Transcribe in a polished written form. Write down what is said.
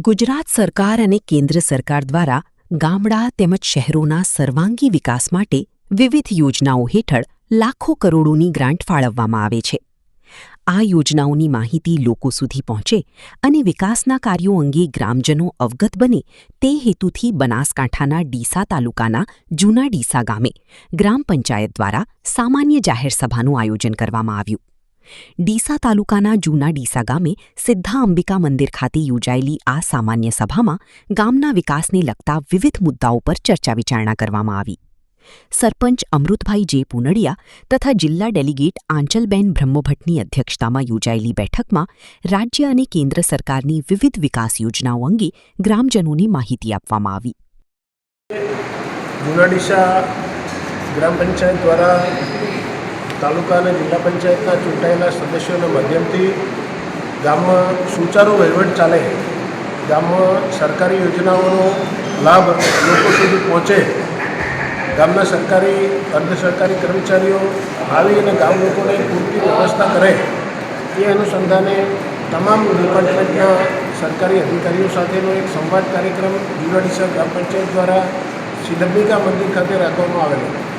ગુજરાત સરકાર અને કેન્દ્ર સરકાર દ્વારા ગામડા તેમજ શહેરોના સર્વાંગી વિકાસ માટે વિવિધ યોજનાઓ હેઠળ લાખો કરોડોની ગ્રાન્ટ ફાળવવામાં આવે છે. આ યોજનાઓની માહિતી લોકો સુધી પહોંચે અને વિકાસના કાર્યો અંગે ગ્રામજનો અવગત બને તે હેતુથી બનાસકાંઠાના ડીસા તાલુકાના જૂના ડીસા ગામે ગ્રામ પંચાયત દ્વારા સામાન્ય જાહેર સભાનું આયોજન કરવામાં આવ્યું. ડીસા તાલુકાના જૂના ડીસા ગામે સિદ્ધા અંબિકા મંદિર ખાતે યોજાયેલી આ સામાન્ય સભામાં ગામના વિકાસને લગતા વિવિધ મુદ્દાઓ પર ચર્ચા વિચારણા કરવામાં આવી. સરપંચ અમૃતભાઈ જે પુનડિયા તથા જિલ્લા ડેલિગેટ આંચલબેન બ્રહ્મભટ્ટની અધ્યક્ષતામાં યોજાયેલી બેઠકમાં રાજ્ય અને કેન્દ્ર સરકારની વિવિધ વિકાસ યોજનાઓ અંગે ગ્રામજનોને માહિતી આપવામાં આવી. જૂના ડીસા ગ્રામ પંચાયત દ્વારા તાલુકા અને જિલ્લા પંચાયતના ચૂંટાયેલા સદસ્યોના માધ્યમથી ગામમાં સુચારુ વહીવટ ચાલે, ગામમાં સરકારી યોજનાઓનો લાભ લોકો સુધી પહોંચે, ગામના સરકારી અર્ધ સરકારી કર્મચારીઓ આવી અને ગામ લોકોને પૂરતી વ્યવસ્થા કરે એ અનુસંધાને તમામ ડિપાર્ટમેન્ટના સરકારી અધિકારીઓ સાથેનો એક સંવાદ કાર્યક્રમ જૂના ડીસા ગ્રામ પંચાયત દ્વારા સિદ્ધ અંબિકા મંદિર ખાતે રાખવામાં આવેલો.